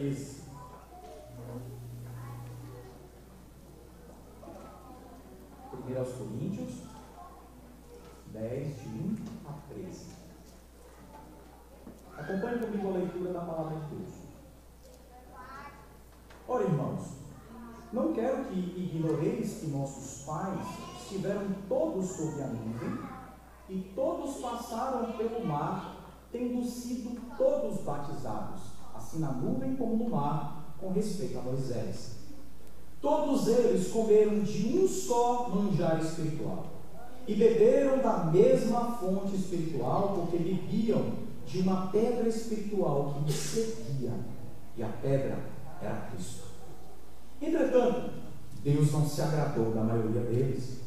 13. Primeiro aos Coríntios 10, de 1 a 13. Acompanhe comigo a leitura da palavra de Deus. Ora, irmãos, não quero que ignoreis que nossos pais estiveram todos sob a nuvem e todos passaram pelo mar, tendo sido todos batizados, assim na nuvem como no mar, com respeito a Moisés. Todos eles comeram de um só manjar espiritual e beberam da mesma fonte espiritual, porque bebiam de uma pedra espiritual que lhes servia, e a pedra era Cristo. Entretanto, Deus não se agradou da maioria deles,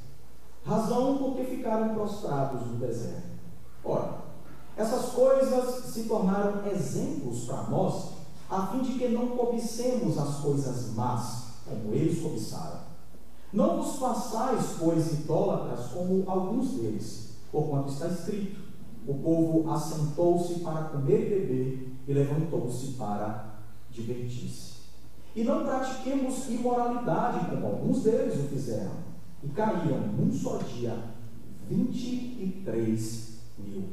razão porque ficaram prostrados no deserto. Ora, essas coisas se tornaram exemplos para nós, a fim de que não cobicemos as coisas más, como eles cobiçaram. Não vos façais, pois, idólatras, como alguns deles, porquanto está escrito: o povo assentou-se para comer e beber, e levantou-se para divertir-se. E não pratiquemos imoralidade, como alguns deles o fizeram, e caíram num só dia 23 mil.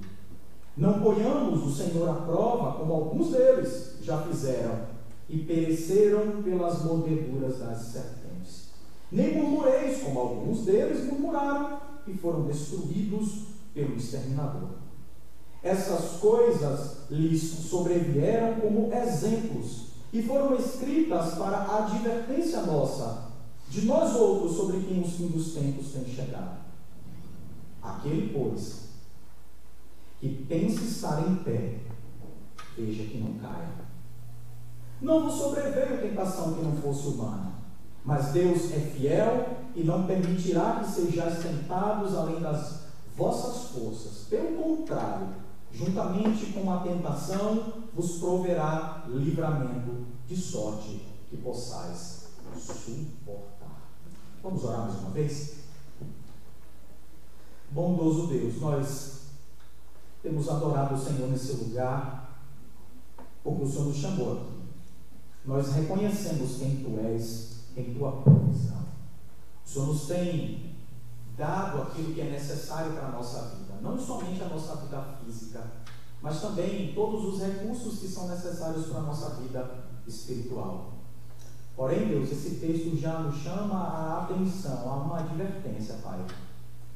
Não ponhamos o Senhor à prova, como alguns deles já fizeram, e pereceram pelas mordeduras das serpentes. Nem murmureis, como alguns deles murmuraram, e foram destruídos pelo exterminador. Essas coisas lhes sobrevieram como exemplos, e foram escritas para a advertência nossa, de nós outros, sobre quem os fins dos tempos têm chegado. Aquele, pois, que pense estar em pé, veja que não caia. Não vos sobreveio tentação que não fosse humana, mas Deus é fiel e não permitirá que sejais tentados além das vossas forças. Pelo contrário, juntamente com a tentação, vos proverá livramento, de sorte que possais suportar. Vamos orar mais uma vez? Bondoso Deus, nós temos adorado o Senhor nesse lugar, porque o Senhor nos chamou aqui. Nós reconhecemos quem Tu és em Tua provisão. O Senhor nos tem dado aquilo que é necessário para a nossa vida, não somente a nossa vida física, mas também todos os recursos que são necessários para a nossa vida espiritual. Porém, Deus, esse texto já nos chama a atenção, a uma advertência, Pai.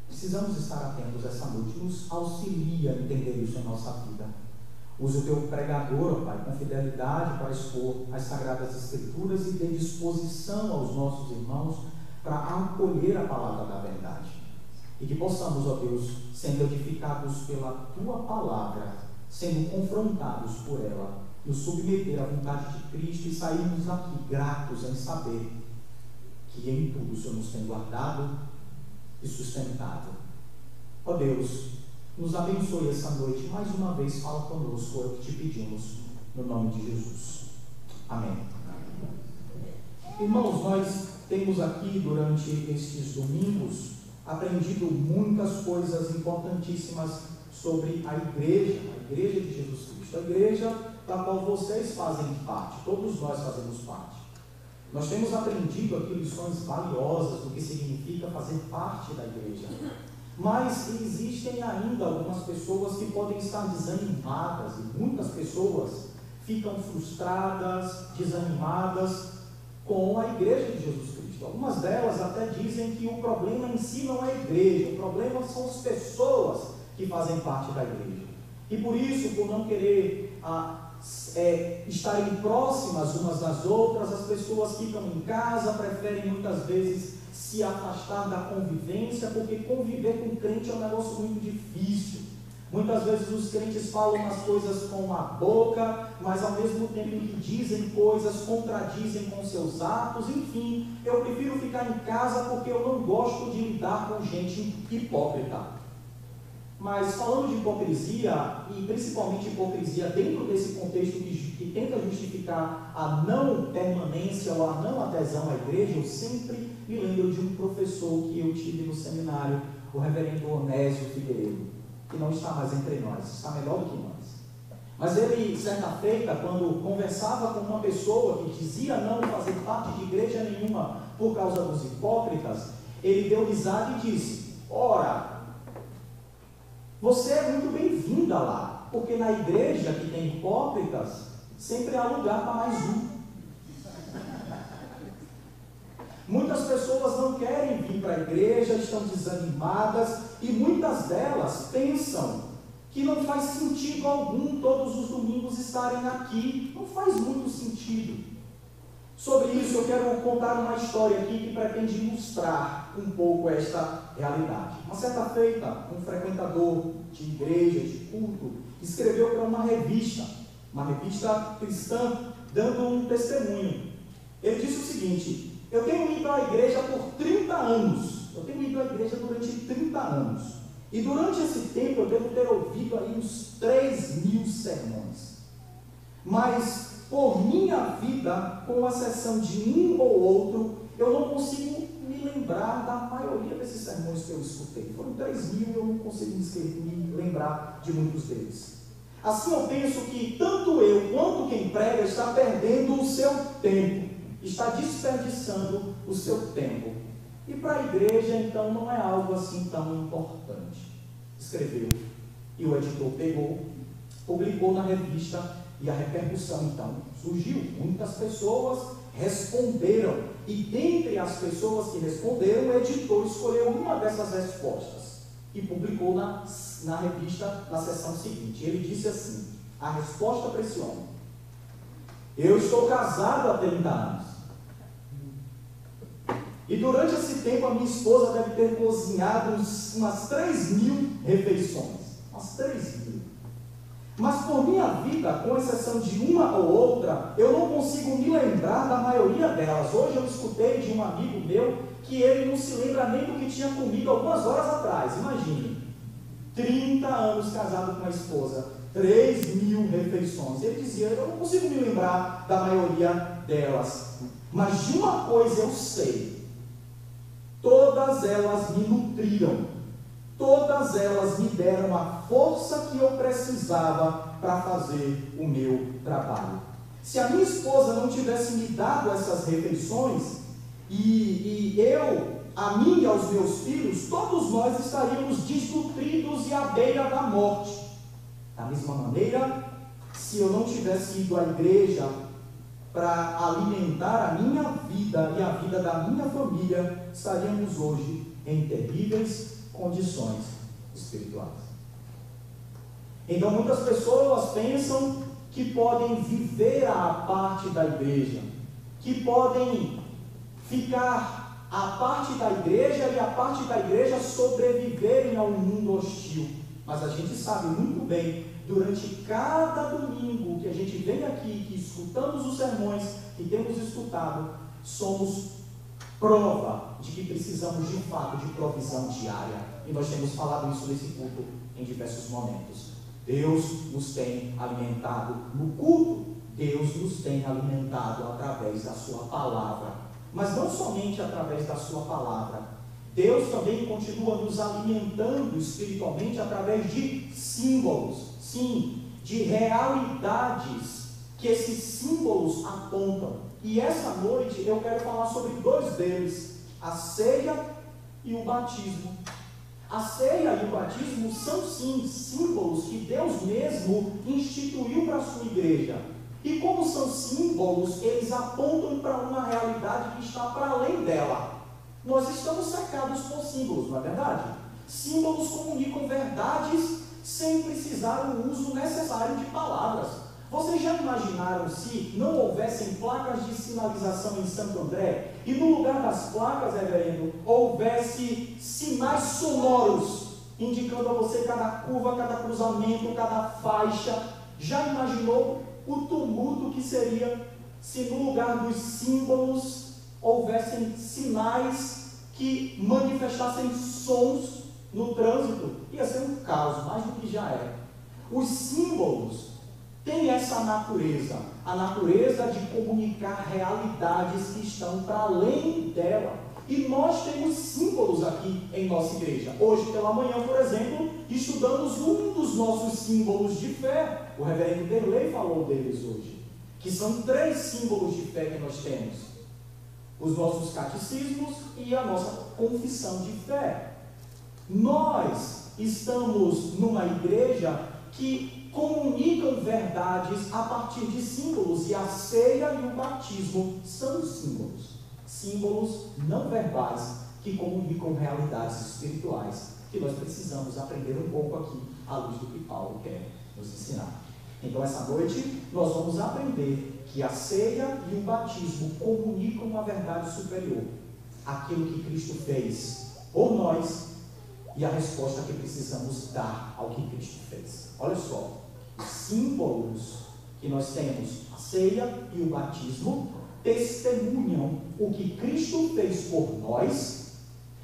Precisamos estar atentos essa noite, nos auxilia a entender isso em nossa vida. Use o Teu pregador, Pai, com fidelidade para expor as Sagradas Escrituras e dê disposição aos nossos irmãos para acolher a palavra da verdade. E que possamos, ó Deus, sendo edificados pela Tua palavra, sendo confrontados por ela, nos submeter à vontade de Cristo e sairmos daqui gratos em saber que em tudo o Senhor nos tem guardado e sustentado. Ó Deus, nos abençoe essa noite. Mais uma vez, fala conosco, é o que te pedimos, no nome de Jesus. Amém. Irmãos, nós temos aqui, durante estes domingos, aprendido muitas coisas importantíssimas sobre a igreja de Jesus Cristo, a igreja da qual vocês fazem parte, todos nós fazemos parte. Nós temos aprendido aqui lições valiosas do que significa fazer parte da igreja. Mas existem ainda algumas pessoas que podem estar desanimadas, e muitas pessoas ficam frustradas, desanimadas com a igreja de Jesus Cristo. Algumas delas até dizem que o problema em si não é a igreja, o problema são as pessoas que fazem parte da igreja. E por isso, por não querer estarem próximas umas das outras, as pessoas ficam em casa, preferem muitas vezes se afastar da convivência, porque conviver com crente é um negócio muito difícil. Muitas vezes os crentes falam as coisas com a boca, mas ao mesmo tempo em que dizem coisas, contradizem com seus atos. Enfim, eu prefiro ficar em casa porque eu não gosto de lidar com gente hipócrita. Mas falando de hipocrisia, e principalmente hipocrisia dentro desse contexto que tenta justificar a não permanência ou a não adesão à igreja, eu sempre me lembro de um professor que eu tive no seminário, o reverendo Onésio Figueiredo, que não está mais entre nós, está melhor do que nós. Mas ele, certa feita, quando conversava com uma pessoa que dizia não fazer parte de igreja nenhuma por causa dos hipócritas, ele deu risada e disse: ora, você é muito bem-vinda lá, porque na igreja que tem hipócritas, sempre há lugar para mais um. Muitas pessoas não querem vir para a igreja, estão desanimadas, e muitas delas pensam que não faz sentido algum todos os domingos estarem aqui. Não faz muito sentido. Sobre isso eu quero contar uma história aqui que pretende ilustrar um pouco esta realidade. Uma certa feita, um frequentador de igreja, de culto, escreveu para uma revista cristã, dando um testemunho. Ele disse o seguinte: eu tenho ido à igreja por 30 anos. Eu tenho ido à igreja durante 30 anos. E durante esse tempo eu devo ter ouvido aí uns 3.000 sermões. Mas, por minha vida, com exceção de um ou outro, eu não consigo me lembrar da maioria desses sermões que eu escutei. Foram 3.000 e eu não consigo me lembrar de muitos deles. Assim eu penso que tanto eu quanto quem prega está perdendo o seu tempo, está desperdiçando o seu tempo. E para a igreja, então, não é algo assim tão importante. Escreveu, e o editor pegou, publicou na revista, e a repercussão, então, surgiu. Muitas pessoas responderam, e dentre as pessoas que responderam, o editor escolheu uma dessas respostas, e publicou na revista, na seção seguinte. Ele disse assim, a resposta para esse homem: eu estou casado há 30 anos. E durante esse tempo a minha esposa deve ter cozinhado umas 3.000 refeições. Umas 3.000. Mas por minha vida, com exceção de uma ou outra, eu não consigo me lembrar da maioria delas. Hoje eu escutei de um amigo meu que ele não se lembra nem do que tinha comido algumas horas atrás. Imagine, 30 anos casado com a esposa, 3.000 refeições. Ele dizia, eu não consigo me lembrar da maioria delas. Mas de uma coisa eu sei: todas elas me nutriram, todas elas me deram a força que eu precisava para fazer o meu trabalho. Se a minha esposa não tivesse me dado essas refeições, e eu, a mim e aos meus filhos, todos nós estaríamos desnutridos e à beira da morte. Da mesma maneira, se eu não tivesse ido à igreja para alimentar a minha vida e a vida da minha família, estaríamos hoje em terríveis condições espirituais. Então muitas pessoas pensam que podem viver à parte da igreja, que podem ficar à parte da igreja e à parte da igreja sobreviverem a um mundo hostil. Mas a gente sabe muito bem, durante cada domingo que a gente vem aqui, que escutamos os sermões que temos escutado, somos prova de que precisamos de fato de provisão diária. E nós temos falado isso nesse culto em diversos momentos. Deus nos tem alimentado no culto, Deus nos tem alimentado através da sua palavra. Mas não somente através da sua palavra, Deus também continua nos alimentando espiritualmente através de símbolos, sim, de realidades que esses símbolos apontam. E essa noite eu quero falar sobre dois deles, a ceia e o batismo. A ceia e o batismo são sim símbolos que Deus mesmo instituiu para a sua igreja. E como são símbolos, eles apontam para uma realidade que está para além dela. Nós estamos cercados por símbolos, não é verdade? Símbolos comunicam verdades sem precisar do uso necessário de palavras. Vocês já imaginaram se não houvessem placas de sinalização em Santo André e no lugar das placas, reverendo, houvesse sinais sonoros indicando a você cada curva, cada cruzamento, cada faixa? Já imaginou o tumulto que seria se no lugar dos símbolos houvessem sinais que manifestassem sons no trânsito? Ia ser um caos, mais do que já é. Os símbolos têm essa natureza, a natureza de comunicar realidades que estão para além dela. E nós temos símbolos aqui em nossa igreja. Hoje pela manhã, por exemplo, estudamos um dos nossos símbolos de fé. O reverendo Derlei falou deles hoje, que são 3 símbolos de fé que nós temos: os nossos catecismos e a nossa confissão de fé. Nós estamos numa igreja que comunicam verdades a partir de símbolos, e a ceia e o batismo são símbolos não verbais que comunicam realidades espirituais, que nós precisamos aprender um pouco aqui à luz do que Paulo quer nos ensinar. Então essa noite nós vamos aprender que a ceia e o batismo comunicam uma verdade superior, aquilo que Cristo fez por nós e a resposta que precisamos dar ao que Cristo fez. Olha só, os símbolos que nós temos, a ceia e o batismo, testemunham o que Cristo fez por nós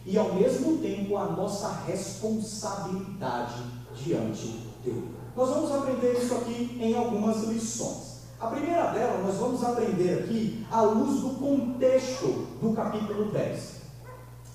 e ao mesmo tempo a nossa responsabilidade diante dele. Nós vamos aprender isso aqui em algumas lições. A primeira delas, nós vamos aprender aqui à luz do contexto do capítulo 10.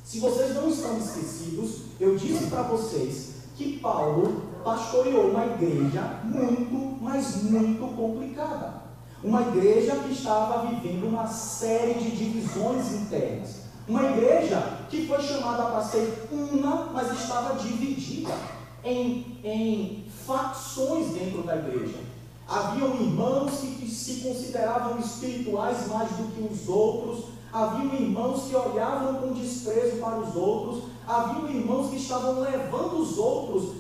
Se vocês não estão esquecidos, eu disse para vocês que Paulo pastoreou uma igreja muito, mas muito complicada. Uma igreja que estava vivendo uma série de divisões internas. Uma igreja que foi chamada para ser una, mas estava dividida em facções dentro da igreja. Haviam irmãos que se consideravam espirituais mais do que os outros. Haviam irmãos que olhavam com desprezo para os outros. Haviam irmãos que estavam levando os outros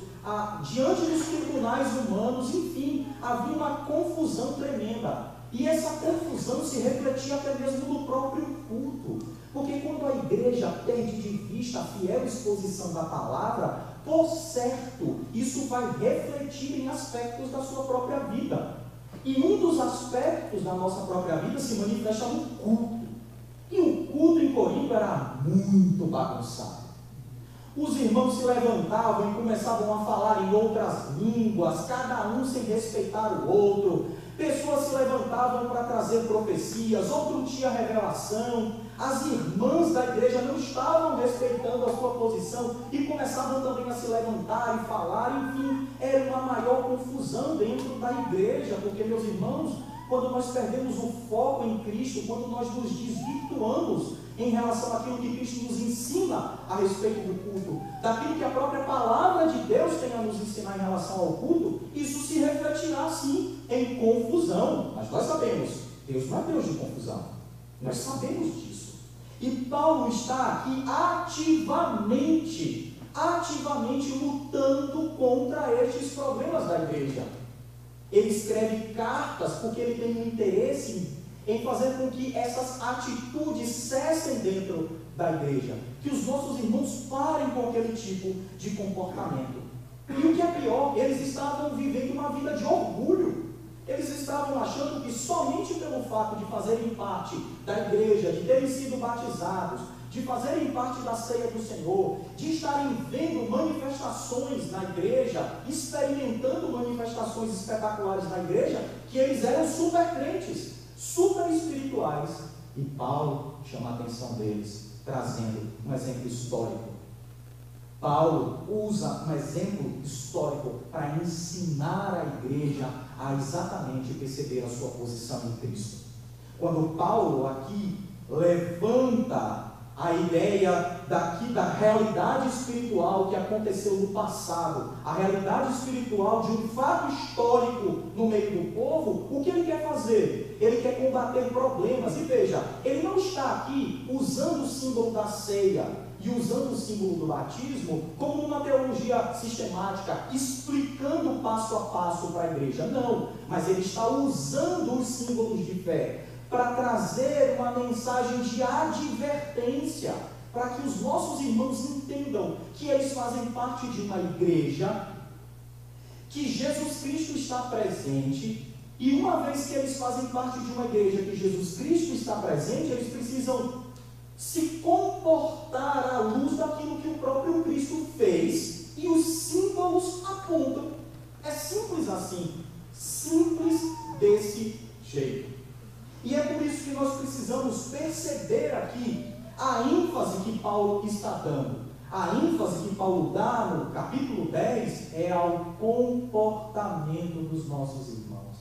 diante dos tribunais humanos. Enfim, havia uma confusão tremenda. E essa confusão se refletia até mesmo no próprio culto. Porque quando a igreja perde de vista a fiel exposição da palavra, por certo, isso vai refletir em aspectos da sua própria vida. E um dos aspectos da nossa própria vida se manifesta no culto. E o culto em Corinto era muito bagunçado. Os irmãos se levantavam e começavam a falar em outras línguas, cada um sem respeitar o outro. Pessoas se levantavam para trazer profecias, outro tinha revelação. As irmãs da igreja não estavam respeitando a sua posição e começavam também a se levantar e falar. Enfim, era uma maior confusão dentro da igreja, porque, meus irmãos, quando nós perdemos o foco em Cristo, quando nós nos desvirtuamos em relação àquilo que Cristo nos ensina a respeito do culto, daquilo que a própria palavra de Deus tem a nos ensinar em relação ao culto, isso se refletirá sim em confusão. Mas nós sabemos, Deus não é Deus de confusão, nós sabemos disso. E Paulo está aqui ativamente lutando contra estes problemas da igreja. Ele escreve cartas porque ele tem um interesse em fazer com que essas atitudes cessem dentro da igreja, que os nossos irmãos parem com aquele tipo de comportamento. E o que é pior, eles estavam vivendo uma vida de orgulho. Eles estavam achando que somente pelo fato de fazerem parte da igreja, de terem sido batizados, de fazerem parte da ceia do Senhor, de estarem vendo manifestações na igreja, experimentando manifestações espetaculares na igreja, que eles eram super crentes, super espirituais. E Paulo chama a atenção deles, trazendo um exemplo histórico. Paulo usa um exemplo histórico para ensinar a igreja a exatamente perceber a sua posição em Cristo. Quando Paulo aqui levanta a ideia da realidade espiritual que aconteceu no passado, a realidade espiritual de um fato histórico no meio do povo, o que ele quer fazer? Ele quer combater problemas. E veja, ele não está aqui usando o símbolo da ceia e usando o símbolo do batismo como uma teologia sistemática, explicando passo a passo para a igreja. Não, mas ele está usando os símbolos de fé para trazer uma mensagem de advertência, para que os nossos irmãos entendam que eles fazem parte de uma igreja, que Jesus Cristo está presente, e uma vez que eles fazem parte de uma igreja que Jesus Cristo está presente, eles precisam se comportar à luz daquilo que o próprio Cristo fez, e os símbolos apontam. É simples assim, simples desse jeito. E é por isso que nós precisamos perceber aqui A ênfase que Paulo está dando, a ênfase que Paulo dá no capítulo 10 é ao comportamento dos nossos irmãos.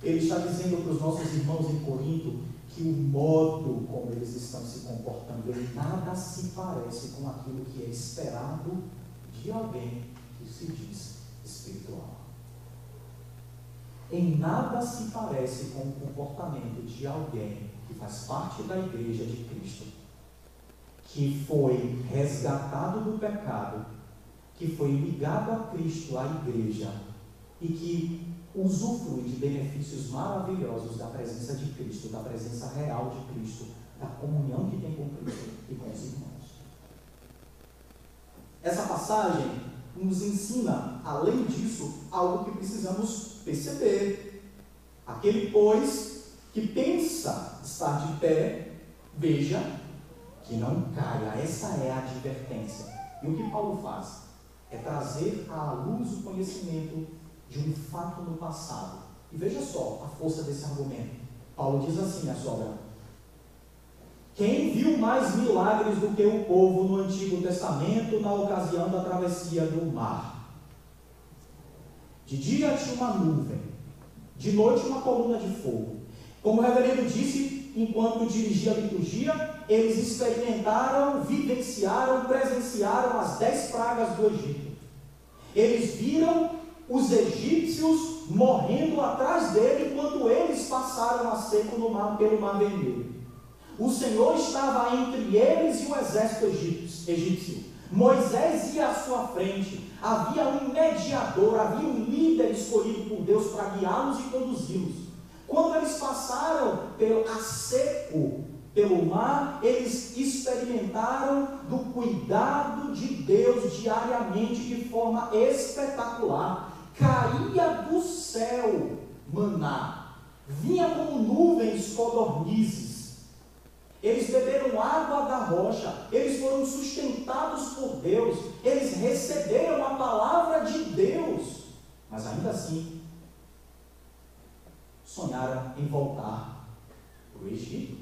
Ele está dizendo para os nossos irmãos em Corinto que o modo como eles estão se comportando em nada se parece com aquilo que é esperado de alguém que se diz espiritual. Em nada se parece com o comportamento de alguém que faz parte da igreja de Cristo, que foi resgatado do pecado, que foi ligado a Cristo, à igreja, e que usufrui de benefícios maravilhosos da presença de Cristo, da presença real de Cristo, da comunhão que tem com Cristo e com os irmãos. Essa passagem nos ensina, além disso, algo que precisamos perceber. Aquele, pois, que pensa estar de pé, veja que não caia. Essa é a advertência. E o que Paulo faz? É trazer à luz o conhecimento de um fato no passado. E veja só a força desse argumento. Paulo diz assim, minha sogra: quem viu mais milagres do que o povo no Antigo Testamento na ocasião da travessia do mar? De dia tinha uma nuvem, de noite uma coluna de fogo. Como o reverendo disse, enquanto dirigia a liturgia, eles experimentaram, vivenciaram, presenciaram as 10 pragas do Egito. Eles viram os egípcios morrendo atrás dele enquanto eles passaram a seco pelo Mar Vermelho. O Senhor estava entre eles e o exército egípcio. Moisés ia à sua frente. Havia um mediador, havia um líder escolhido por Deus para guiá-los e conduzi-los. Quando eles passaram a seco pelo mar, eles experimentaram do cuidado de Deus diariamente de forma espetacular. Caía do céu maná, vinha como nuvens codornizes. Eles beberam água da rocha, eles foram sustentados por Deus, eles receberam a palavra de Deus, mas ainda assim sonharam em voltar para o Egito.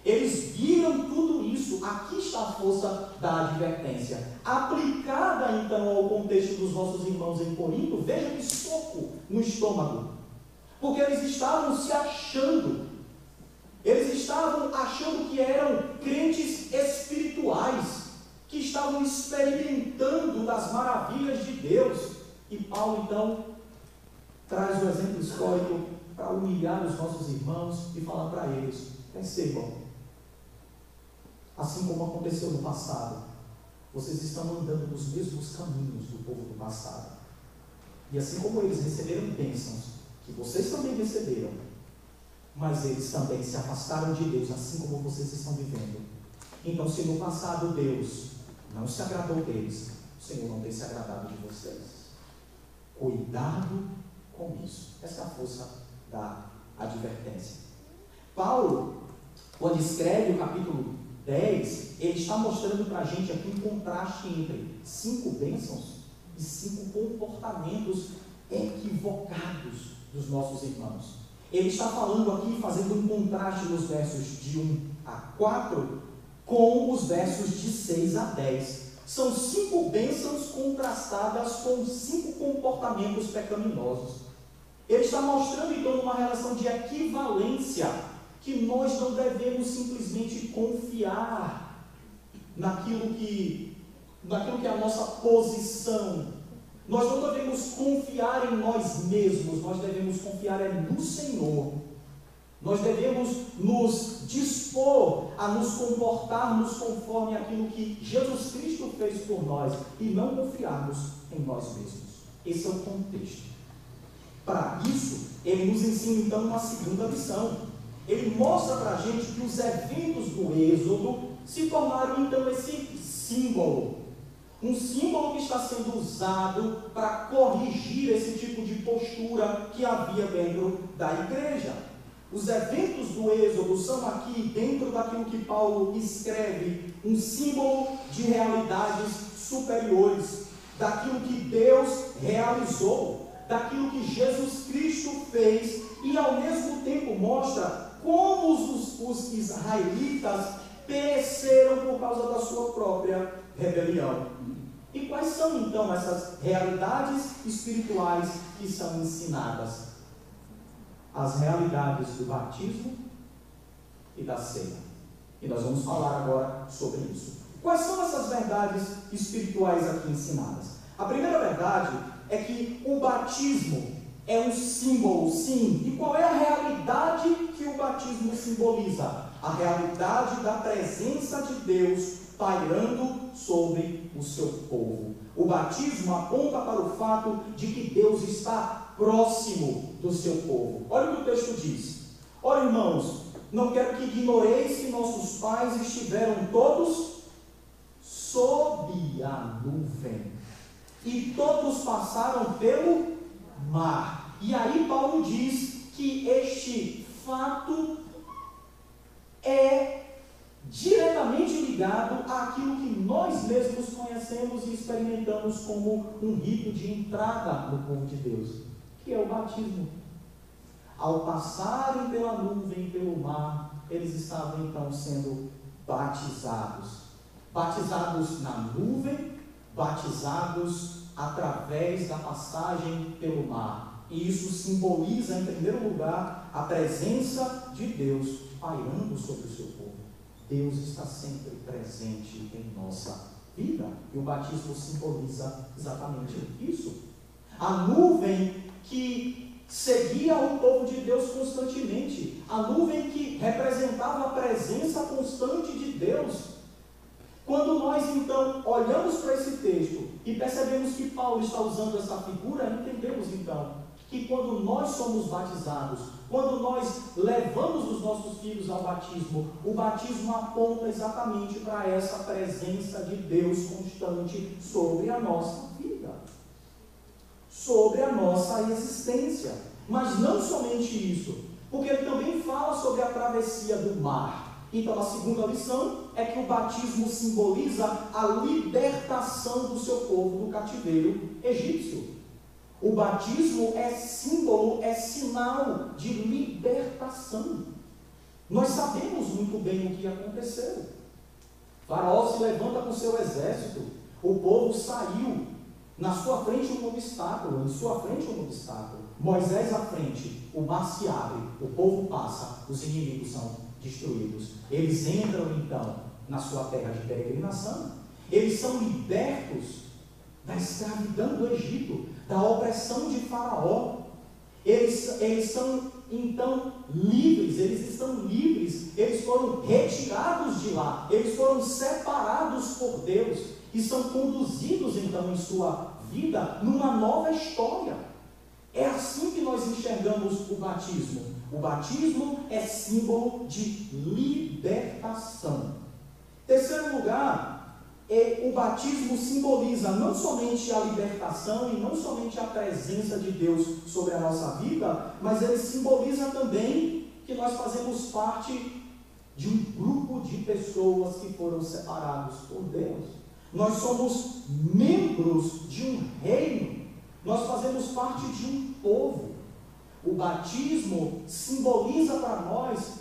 Eles viram tudo isso. Aqui está a força da advertência. Aplicada então ao contexto dos nossos irmãos em Corinto, veja que soco no estômago. Porque eles estavam se achando. Eles estavam achando que eram crentes espirituais, que estavam experimentando das maravilhas de Deus. E Paulo então traz o exemplo histórico para humilhar os nossos irmãos e falar para eles: percebam, assim como aconteceu no passado, vocês estão andando nos mesmos caminhos do povo do passado. E assim como eles receberam bênçãos, que vocês também receberam, mas eles também se afastaram de Deus, assim como vocês estão vivendo. Então, se no passado Deus não se agradou deles, o Senhor não tem se agradado de vocês. Cuidado com isso. Essa é a força da advertência. Paulo, quando escreve o capítulo 10, ele está mostrando para a gente aqui um contraste entre 5 bênçãos e 5 comportamentos equivocados dos nossos irmãos. Ele está falando aqui, fazendo um contraste nos versos de 1 a 4 com os versos de 6 a 10. São 5 bênçãos contrastadas com 5 comportamentos pecaminosos. Ele está mostrando então uma relação de equivalência, que nós não devemos simplesmente confiar naquilo que é a nossa posição. Nós não devemos confiar em nós mesmos, nós devemos confiar no Senhor. Nós devemos nos dispor a nos comportarmos conforme aquilo que Jesus Cristo fez por nós e não confiarmos em nós mesmos. Esse é o contexto. Para isso, ele nos ensina então uma segunda lição. Ele mostra para a gente que os eventos do Êxodo se tornaram então esse símbolo. Um símbolo que está sendo usado para corrigir esse tipo de postura que havia dentro da igreja. Os eventos do Êxodo são aqui, dentro daquilo que Paulo escreve, um símbolo de realidades superiores, daquilo que Deus realizou, daquilo que Jesus Cristo fez, e ao mesmo tempo mostra como os israelitas pereceram por causa da sua própria rebelião. E quais são então essas realidades espirituais que são ensinadas? As realidades do batismo e da ceia. E nós vamos falar agora sobre isso. Quais são essas verdades espirituais aqui ensinadas? A primeira verdade é que o batismo é um símbolo, sim. E qual é a realidade que o batismo simboliza? A realidade da presença de Deus pairando sobre o seu povo. O batismo aponta para o fato de que Deus está próximo do seu povo. Olha o que o texto diz. Ora, irmãos, não quero que ignoreis que nossos pais estiveram todos sob a nuvem, e todos passaram pelo mar. E aí Paulo diz que este fato é diretamente ligado àquilo que nós mesmos conhecemos e experimentamos como um rito de entrada no povo de Deus, que é o batismo. Ao passarem pela nuvem e pelo mar, eles estavam então sendo batizados. Batizados na nuvem, batizados através da passagem pelo mar. E isso simboliza, em primeiro lugar, a presença de Deus pairando sobre o seu povo. Deus está sempre presente em nossa vida. E o batismo simboliza exatamente isso. A nuvem que seguia o povo de Deus constantemente. A nuvem que representava a presença constante de Deus. Quando nós, então, olhamos para esse texto e percebemos que Paulo está usando essa figura, entendemos, então, que quando nós somos batizados, quando nós levamos os nossos filhos ao batismo, o batismo aponta exatamente para essa presença de Deus constante sobre a nossa vida, sobre a nossa existência. Mas não somente isso, porque ele também fala sobre a travessia do mar. Então, a segunda lição é que o batismo simboliza a libertação do seu povo do cativeiro egípcio. O batismo é símbolo, é sinal de libertação. Nós sabemos muito bem o que aconteceu. Faraó se levanta com seu exército, o povo saiu, na sua frente um obstáculo, em sua frente um obstáculo. Moisés à frente, o mar se abre, o povo passa, os inimigos são destruídos. Eles entram então na sua terra de peregrinação. Eles são libertos da escravidão do Egito, da opressão de Faraó. Eles são então livres, eles estão livres, eles foram retirados de lá, eles foram separados por Deus e são conduzidos então em sua vida numa nova história. É assim que nós enxergamos o batismo. O batismo é símbolo de libertação. Terceiro lugar, o batismo simboliza não somente a libertação e não somente a presença de Deus sobre a nossa vida, mas ele simboliza também que nós fazemos parte de um grupo de pessoas que foram separados por Deus. Nós somos membros de um reino. Nós fazemos parte de um povo. O batismo simboliza para nós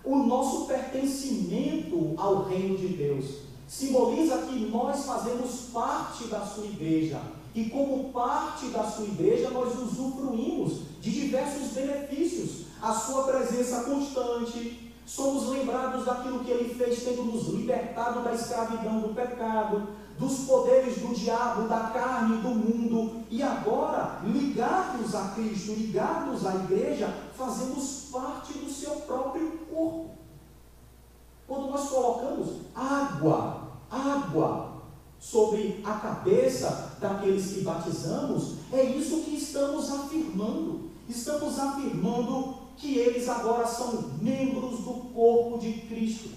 o nosso pertencimento ao reino de Deus. Simboliza que nós fazemos parte da sua igreja. E como parte da sua igreja, nós usufruímos de diversos benefícios. A sua presença constante. Somos lembrados daquilo que ele fez, tendo nos libertado da escravidão do pecado, dos poderes do diabo, da carne e do mundo, e agora, ligados a Cristo, ligados à igreja, fazemos parte do seu próprio corpo. Quando nós colocamos água sobre a cabeça daqueles que batizamos, é isso que estamos afirmando. Estamos afirmando que eles agora são membros do corpo de Cristo.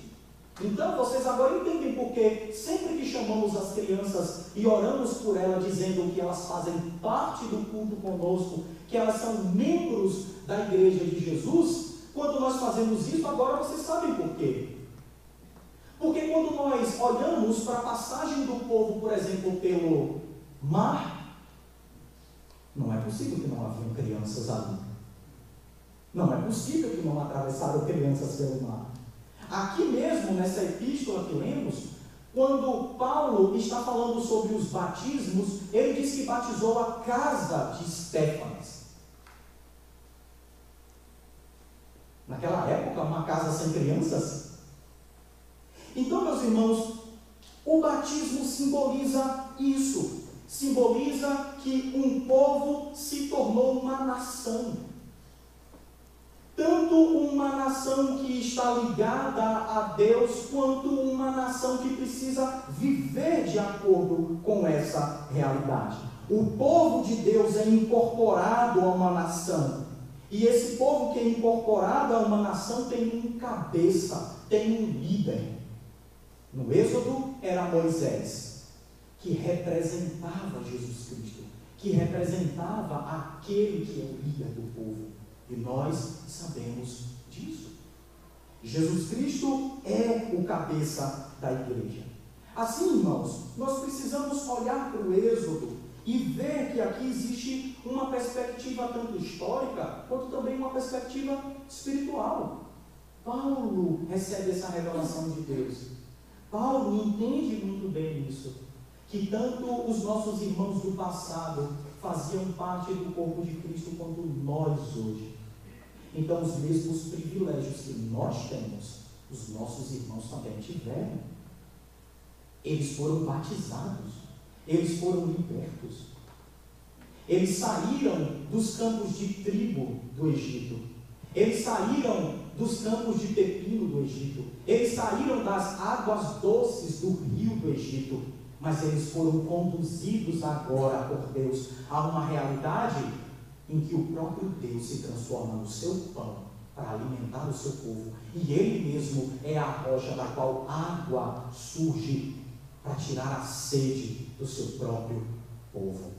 Então, vocês agora entendem porque sempre que chamamos as crianças e oramos por elas, dizendo que elas fazem parte do culto conosco, que elas são membros da igreja de Jesus, quando nós fazemos isso, agora vocês sabem por quê. Porque quando nós olhamos para a passagem do povo, por exemplo, pelo mar, não é possível que não haviam crianças ali. Não é possível que não atravessaram crianças pelo mar. Aqui mesmo, nessa epístola que lemos, quando Paulo está falando sobre os batismos, ele diz que batizou a casa de Estéfanas. Naquela época, uma casa sem crianças. Então, meus irmãos, o batismo simboliza isso. Simboliza que um povo se tornou uma nação. Tanto uma nação que está ligada a Deus, quanto uma nação que precisa viver de acordo com essa realidade. O povo de Deus é incorporado a uma nação. E esse povo que é incorporado a uma nação tem um cabeça, tem um líder. No Êxodo era Moisés, que representava Jesus Cristo, que representava aquele que é o líder do povo. E nós sabemos disso. Jesus Cristo é o cabeça da igreja. Assim, irmãos, nós precisamos olhar para o Êxodo e ver que aqui existe uma perspectiva tanto histórica, quanto também uma perspectiva espiritual. Paulo recebe essa revelação de Deus. Paulo entende muito bem isso, que tanto os nossos irmãos do passado faziam parte do corpo de Cristo, quanto nós hoje. Então, os mesmos privilégios que nós temos, os nossos irmãos também tiveram. Eles foram batizados, eles foram libertos. Eles saíram dos campos de trigo do Egito. Eles saíram dos campos de pepino do Egito. Eles saíram das águas doces do rio do Egito. Mas eles foram conduzidos agora por Deus a uma realidade em que o próprio Deus se transforma no seu pão para alimentar o seu povo. E Ele mesmo é a rocha da qual água surge para tirar a sede do seu próprio povo.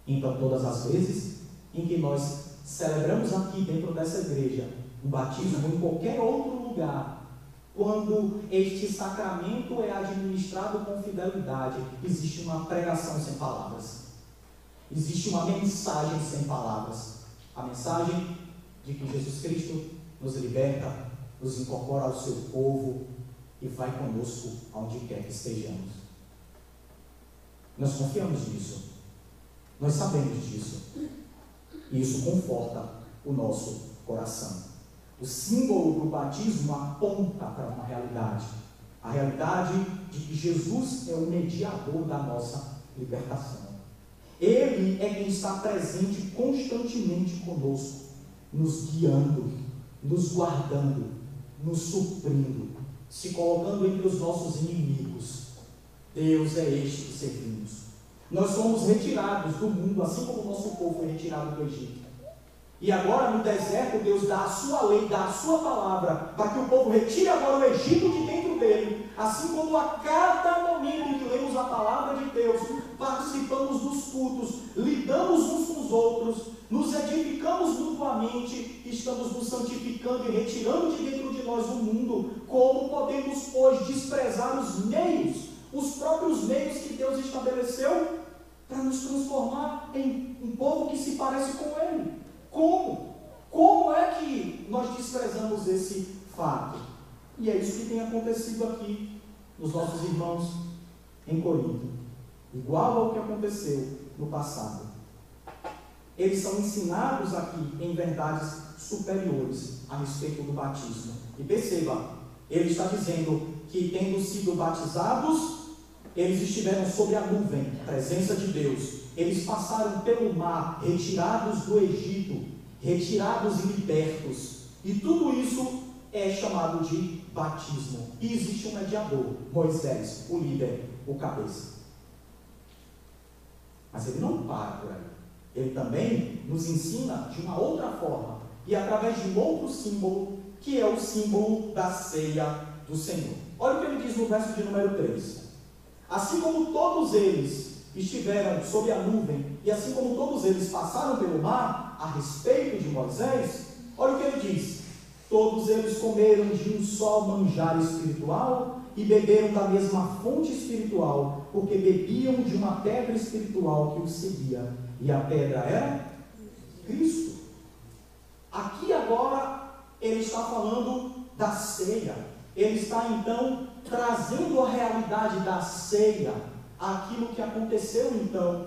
Então, todas as vezes em que nós celebramos aqui dentro dessa igreja um batismo ou em qualquer outro lugar, quando este sacramento é administrado com fidelidade, existe uma pregação sem palavras. Existe uma mensagem sem palavras. A mensagem de que Jesus Cristo nos liberta, nos incorpora ao seu povo e vai conosco aonde quer que estejamos. Nós confiamos nisso. Nós sabemos disso. E isso conforta o nosso coração. O símbolo do batismo aponta para uma realidade. A realidade de que Jesus é o mediador da nossa libertação. Ele é quem está presente constantemente conosco, nos guiando, nos guardando, nos suprindo, se colocando entre os nossos inimigos. Deus é este que servimos. Nós somos retirados do mundo, assim como o nosso povo foi retirado do Egito. E agora no deserto, Deus dá a sua lei, dá a sua palavra, para que o povo retire agora o Egito de dentro dele. Assim como a cada momento em que lemos a palavra de Deus, participamos dos cultos, lidamos uns com os outros, nos edificamos mutuamente, estamos nos santificando e retirando de dentro de nós o mundo. Como podemos hoje desprezar os meios, os próprios meios que Deus estabeleceu para nos transformar em um povo que se parece com Ele? Como? Como é que nós desprezamos esse fato? E é isso que tem acontecido aqui nos nossos irmãos em Corinto. Igual ao que aconteceu no passado. Eles são ensinados aqui em verdades superiores a respeito do batismo. E perceba, ele está dizendo que, tendo sido batizados, eles estiveram sob a nuvem, a presença de Deus. Eles passaram pelo mar, retirados do Egito, retirados e libertos. E tudo isso é chamado de batismo. E existe um mediador, Moisés, o líder, o cabeça. Mas ele não para por aí. Ele também nos ensina de uma outra forma, e através de um outro símbolo, que é o símbolo da ceia do Senhor. Olha o que ele diz no verso de número 3. Assim como todos eles estiveram sob a nuvem, e assim como todos eles passaram pelo mar, a respeito de Moisés, olha o que ele diz: todos eles comeram de um só manjar espiritual e beberam da mesma fonte espiritual, porque bebiam de uma pedra espiritual que os seguia, e a pedra era Cristo. Aqui agora ele está falando da ceia, ele está então trazendo a realidade da ceia, aquilo que aconteceu então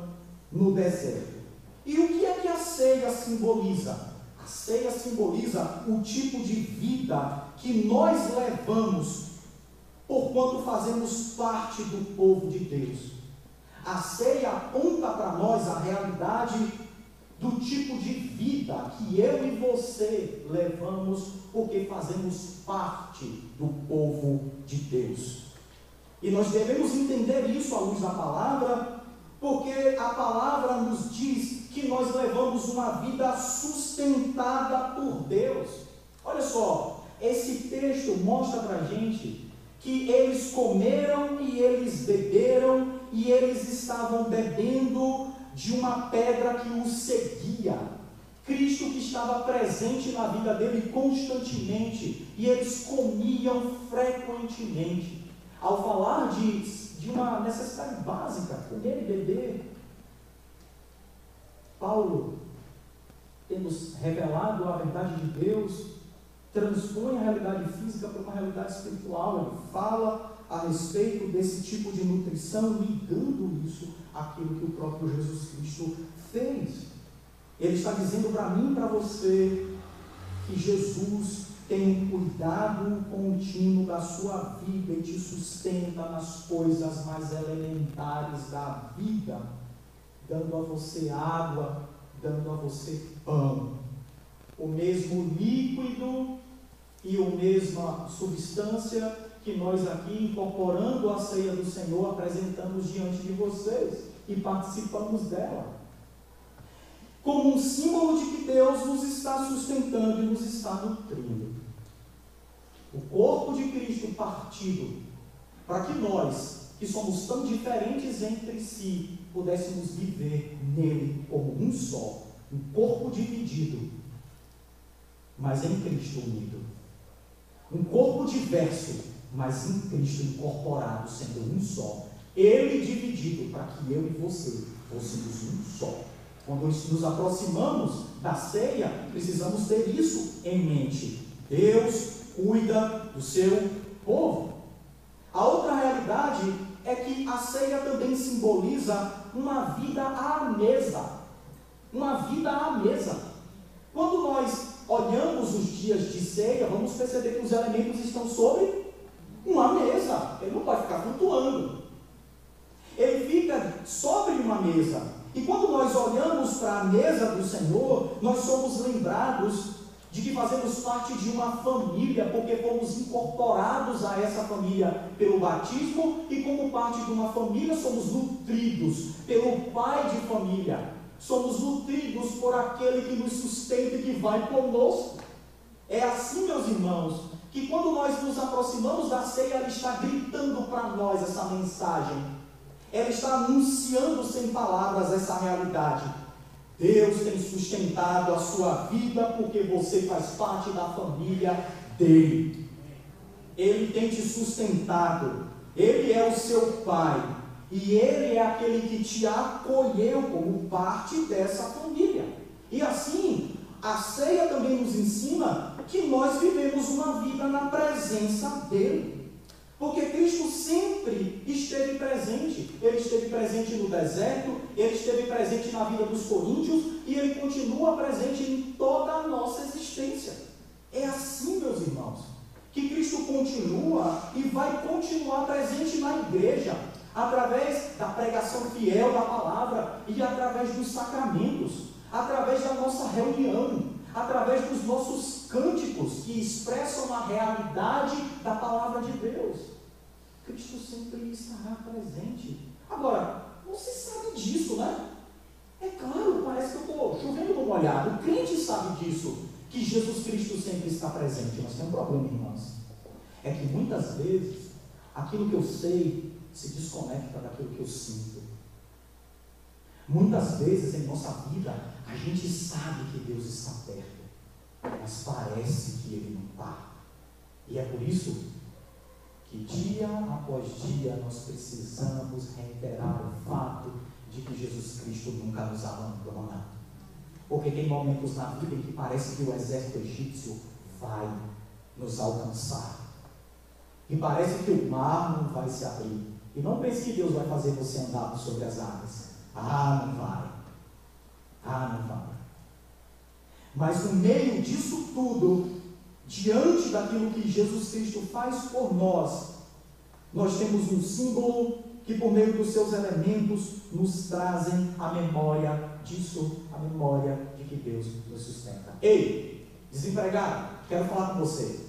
no deserto. E o que é que a ceia simboliza? A ceia simboliza o tipo de vida que nós levamos porquanto fazemos parte do povo de Deus. A ceia aponta para nós a realidade do tipo de vida que eu e você levamos porque fazemos parte do povo de Deus. E nós devemos entender isso à luz da palavra, porque a palavra nos diz que nós levamos uma vida sustentada por Deus. Olha só, esse texto mostra para a gente que eles comeram e eles beberam e eles estavam bebendo de uma pedra que os seguia. Cristo que estava presente na vida dele constantemente, e eles comiam frequentemente. Ao falar de uma necessidade básica, comer e beber, Paulo, tendo revelado a verdade de Deus, transpõe a realidade física para uma realidade espiritual. Ele fala a respeito desse tipo de nutrição, ligando isso àquilo que o próprio Jesus Cristo fez. Ele está dizendo para mim e para você que Jesus tem um cuidado contínuo da sua vida e te sustenta nas coisas mais elementares da vida, dando a você água, dando a você pão. O mesmo líquido e a mesma substância que nós aqui, incorporando a ceia do Senhor, apresentamos diante de vocês e participamos dela, como um símbolo de que Deus nos está sustentando e nos está nutrindo. O corpo de Cristo partido, para que nós, que somos tão diferentes entre si, pudéssemos viver nele como um só, um corpo dividido, mas em Cristo unido. Um corpo diverso, mas em Cristo incorporado, sendo um só. Ele dividido para que eu e você fôssemos um só. Quando nos aproximamos da ceia, precisamos ter isso em mente. Deus cuida do seu povo. A outra realidade é que a ceia também simboliza uma vida à mesa. Uma vida à mesa. Quando nós olhamos os dias de ceia, vamos perceber que os elementos estão sobre uma mesa. Ele não pode ficar flutuando. Ele fica sobre uma mesa. E quando nós olhamos para a mesa do Senhor, nós somos lembrados de que fazemos parte de uma família, porque fomos incorporados a essa família pelo batismo, e como parte de uma família somos nutridos pelo pai de família, somos nutridos por aquele que nos sustenta e que vai conosco. É assim, meus irmãos, que quando nós nos aproximamos da ceia, ela está gritando para nós essa mensagem. Ela está anunciando sem palavras essa realidade. Deus tem sustentado a sua vida porque você faz parte da família dele. Ele tem te sustentado. Ele é o seu pai. E ele é aquele que te acolheu como parte dessa família. E assim, a ceia também nos ensina que nós vivemos uma vida na presença dele. Porque Cristo sempre esteve presente. Ele esteve presente no deserto, ele esteve presente na vida dos coríntios, e ele continua presente em toda a nossa existência. É assim, meus irmãos, que Cristo continua e vai continuar presente na igreja, através da pregação fiel da palavra e através dos sacramentos, através da nossa reunião, através dos nossos cânticos que expressam a realidade da palavra de Deus. Cristo sempre estará presente. Agora, você sabe disso, né? É claro, parece que eu estou chovendo no molhado. O crente sabe disso, que Jesus Cristo sempre está presente. Mas tem um problema, irmãos. É que muitas vezes, aquilo que eu sei se desconecta daquilo que eu sinto. Muitas vezes em nossa vida, a gente sabe que Deus está perto, mas parece que Ele não está. E é por isso que dia após dia nós precisamos reiterar o fato de que Jesus Cristo nunca nos abandona. Porque tem momentos na vida em que parece que o exército egípcio vai nos alcançar. E parece que o mar não vai se abrir. E não pense que Deus vai fazer você andar sobre as águas. Não vai. Não vai. Mas no meio disso tudo, diante daquilo que Jesus Cristo faz por nós, nós temos um símbolo que por meio dos seus elementos nos trazem a memória disso, a memória de que Deus nos sustenta. Ei, desempregado, quero falar com você.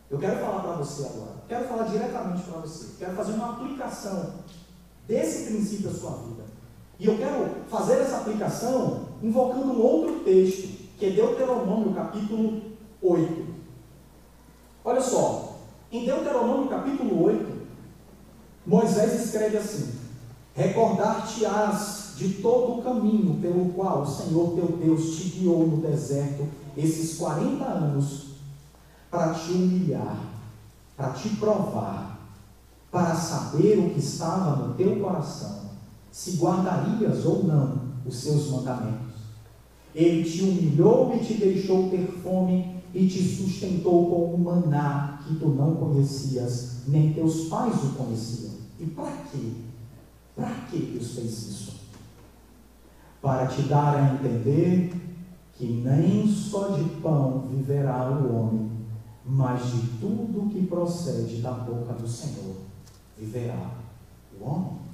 Eu quero falar para você agora. Quero falar diretamente para você. Quero fazer uma aplicação desse princípio à sua vida. E eu quero fazer essa aplicação invocando um outro texto, que é Deuteronômio capítulo 8. Olha só, em Deuteronômio capítulo 8, Moisés escreve assim: recordar-te-ás de todo o caminho pelo qual o Senhor teu Deus te guiou no deserto esses 40 anos, para te humilhar, para te provar, para saber o que estava no teu coração, se guardarias ou não os seus mandamentos. Ele te humilhou e te deixou ter fome e te sustentou com o maná que tu não conhecias, nem teus pais o conheciam. E para quê? Para que Deus fez isso? Para te dar a entender que nem só de pão viverá o homem, mas de tudo que procede da boca do Senhor viverá o homem.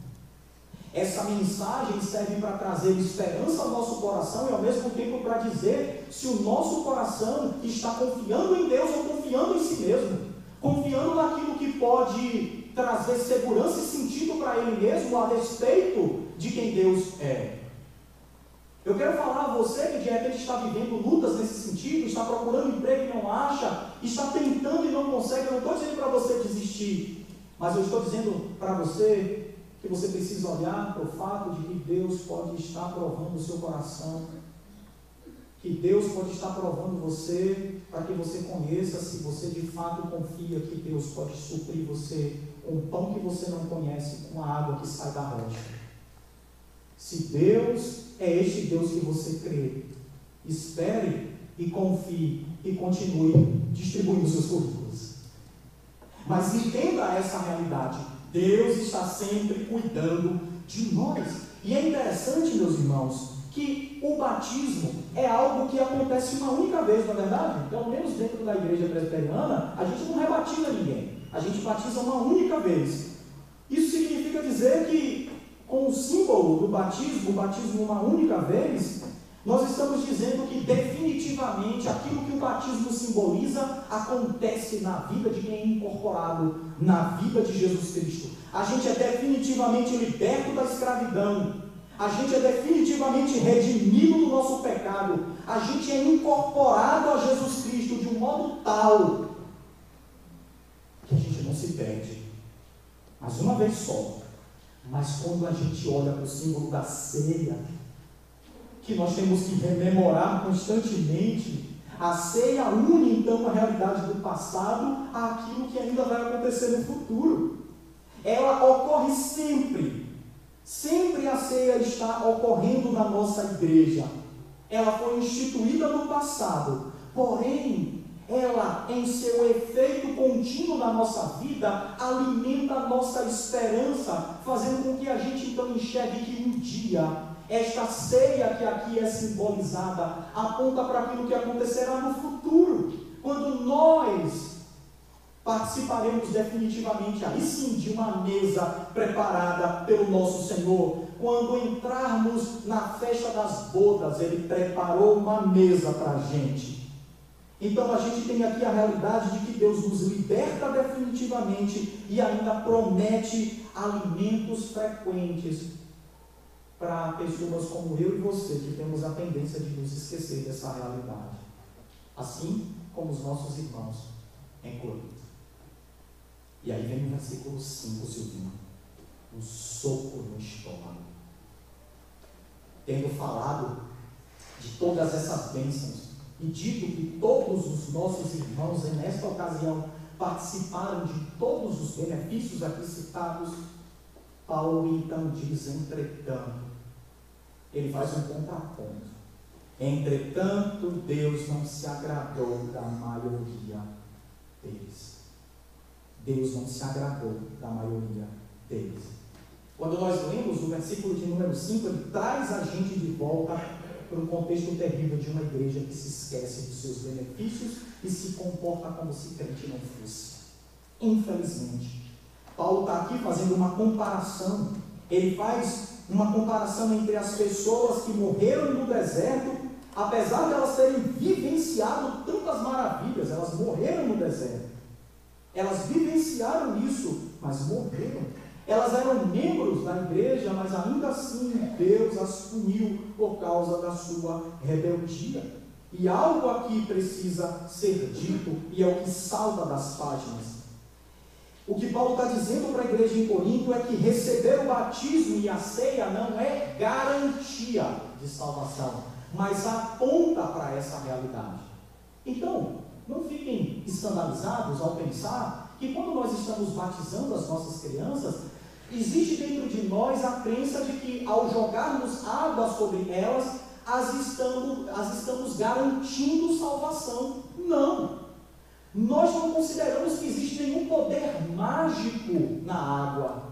Essa mensagem serve para trazer esperança ao nosso coração e ao mesmo tempo para dizer se o nosso coração está confiando em Deus ou confiando em si mesmo, confiando naquilo que pode trazer segurança e sentido para ele mesmo a respeito de quem Deus é. Eu quero falar a você que de repente está vivendo lutas nesse sentido, está procurando emprego e não acha, está tentando e não consegue. Eu não estou dizendo para você desistir, mas eu estou dizendo para você que você precisa olhar para o fato de que Deus pode estar provando o seu coração, que Deus pode estar provando você, para que você conheça se você de fato confia que Deus pode suprir você com o pão que você não conhece, com a água que sai da rocha. Se Deus é este Deus que você crê, espere e confie e continue distribuindo seus currículos. Mas entenda essa realidade: Deus está sempre cuidando de nós. E é interessante, meus irmãos, que o batismo é algo que acontece uma única vez, não é verdade? Pelo menos dentro da igreja presbiteriana, a gente não rebatiza ninguém. A gente batiza uma única vez. Isso significa dizer que, com o símbolo do batismo, o batismo uma única vez, nós estamos dizendo que definitivamente aquilo que o batismo simboliza acontece na vida de quem é incorporado na vida de Jesus Cristo. A gente é definitivamente liberto da escravidão. A gente é definitivamente redimido do nosso pecado. A gente é incorporado a Jesus Cristo de um modo tal que a gente não se perde. Mas uma vez só. Mas quando a gente olha para o símbolo da ceia, que nós temos que rememorar constantemente, a ceia une então a realidade do passado àquilo que ainda vai acontecer no futuro. Ela ocorre sempre. Sempre a ceia está ocorrendo na nossa igreja. Ela foi instituída no passado, porém, ela, em seu efeito contínuo na nossa vida, alimenta a nossa esperança, fazendo com que a gente então enxergue que um dia esta ceia que aqui é simbolizada aponta para aquilo que acontecerá no futuro, quando nós participaremos definitivamente, aí sim, de uma mesa preparada pelo nosso Senhor. Quando entrarmos na festa das bodas, Ele preparou uma mesa para a gente. Então a gente tem aqui a realidade de que Deus nos liberta definitivamente e ainda promete alimentos frequentes para pessoas como eu e você, que temos a tendência de nos esquecer dessa realidade, assim como os nossos irmãos em Corinto. E aí vem o versículo 5, Silvino, um soco no estômago. Tendo falado de todas essas bênçãos e dito que todos os nossos irmãos nesta ocasião participaram de todos os benefícios aqui citados, Paulo então diz: entretanto, ele faz um contraponto. Entretanto, Deus não se agradou da maioria, deles. Deus não se agradou da maioria deles. Quando nós lemos o versículo de número 5, ele traz a gente de volta para um contexto terrível de uma igreja que se esquece dos seus benefícios e se comporta como se crente não fosse. Infelizmente, Paulo está aqui fazendo uma comparação. Ele faz uma comparação entre as pessoas que morreram no deserto, apesar de elas terem vivenciado tantas maravilhas, elas morreram no deserto. Elas vivenciaram isso, mas morreram. Elas eram membros da igreja, mas ainda assim Deus as puniu por causa da sua rebeldia. E algo aqui precisa ser dito, e é o que salta das páginas. O que Paulo está dizendo para a igreja em Corinto é que receber o batismo e a ceia não é garantia de salvação, mas aponta para essa realidade. Então, não fiquem escandalizados ao pensar que quando nós estamos batizando as nossas crianças, existe dentro de nós a crença de que ao jogarmos água sobre elas, as estamos garantindo salvação. Não! Nós não consideramos que existe nenhum poder mágico na água,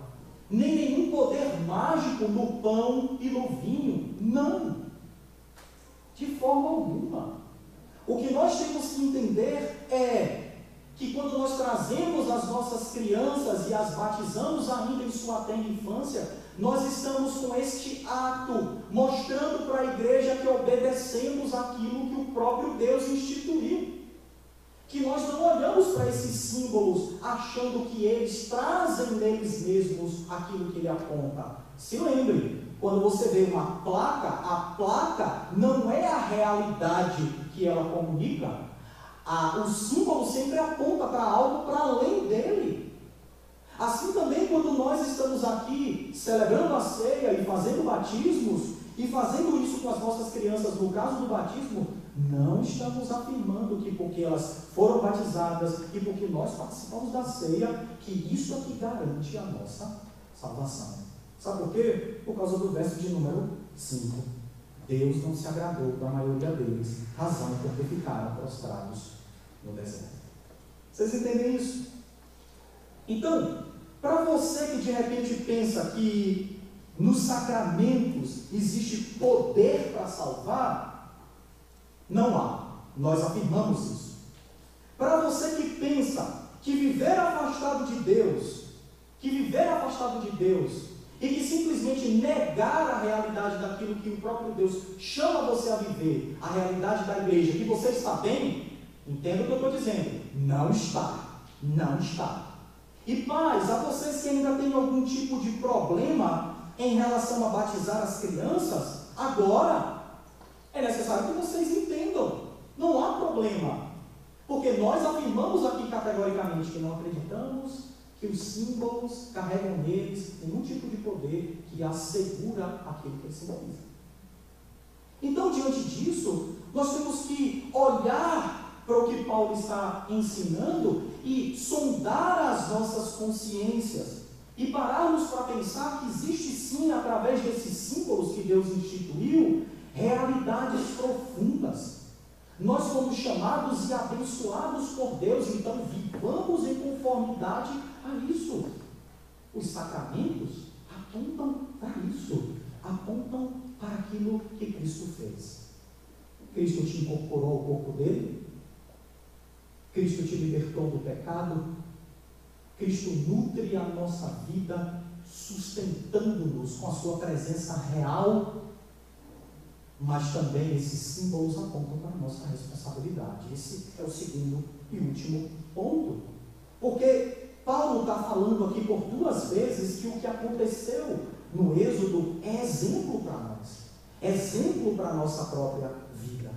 nem nenhum poder mágico no pão e no vinho. Não! De forma alguma. O que nós temos que entender é que quando nós trazemos as nossas crianças e as batizamos ainda em sua tenra infância, nós estamos com este ato, mostrando para a igreja que obedecemos aquilo que o próprio Deus instituiu. Que nós não olhamos para esses símbolos achando que eles trazem neles mesmos aquilo que ele aponta. Se lembre, quando você vê uma placa, a placa não é a realidade que ela comunica. O símbolo sempre aponta para algo para além dele. Assim também quando nós estamos aqui celebrando a ceia e fazendo batismos, e fazendo isso com as nossas crianças, no caso do batismo, não estamos afirmando que porque elas foram batizadas e porque nós participamos da ceia, que isso é que garante a nossa salvação. Sabe por quê? Por causa do verso de número 5. Deus não se agradou da maioria deles, razão porque ficaram prostrados no deserto. Vocês entendem isso? Então, para você que de repente pensa que nos sacramentos existe poder para salvar, não há. Nós afirmamos isso. Para você que pensa que viver afastado de Deus, e que simplesmente negar a realidade daquilo que o próprio Deus chama você a viver, a realidade da igreja, que você está bem, entenda o que eu estou dizendo, não está. E pais, a vocês que ainda têm algum tipo de problema em relação a batizar as crianças, agora é necessário que vocês entendam, não há problema, porque nós afirmamos aqui categoricamente que não acreditamos que os símbolos carregam neles nenhum tipo de poder que assegura aquilo que eles simbolizam. Então, diante disso, nós temos que olhar para o que Paulo está ensinando e sondar as nossas consciências e pararmos para pensar que existe sim, através desses símbolos que Deus instituiu, realidades profundas. Nós fomos chamados e abençoados por Deus, então vivamos em conformidade a isso. Os sacramentos apontam para isso, apontam para aquilo que Cristo fez. Cristo te incorporou ao corpo dele, Cristo te libertou do pecado, Cristo nutre a nossa vida, sustentando-nos com a sua presença real, mas também esses símbolos apontam para a nossa responsabilidade. Esse é o segundo e último ponto. Porque Paulo está falando aqui por duas vezes que o que aconteceu no Êxodo é exemplo para nós, exemplo para a nossa própria vida.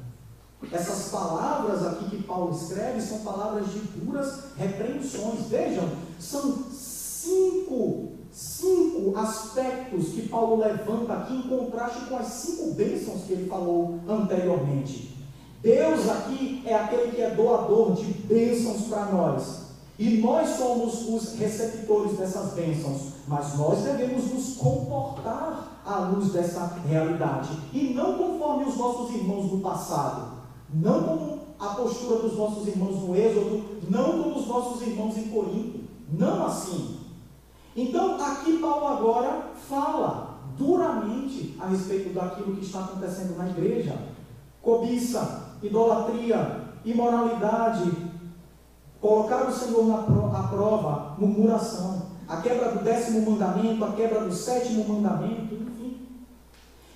Essas palavras aqui que Paulo escreve são palavras de duras repreensões. Vejam, são cinco aspectos que Paulo levanta aqui em contraste com as 5 bênçãos que ele falou anteriormente. Deus aqui é aquele que é doador de bênçãos para nós. E nós somos os receptores dessas bênçãos, mas nós devemos nos comportar à luz dessa realidade, e não conforme os nossos irmãos do passado, não como a postura dos nossos irmãos no Êxodo, não como os nossos irmãos em Corinto, não assim. Então, aqui Paulo agora fala duramente a respeito daquilo que está acontecendo na igreja: cobiça, idolatria, imoralidade, colocar o Senhor à prova, murmuração, a quebra do 10º mandamento, a quebra do 7º mandamento, enfim.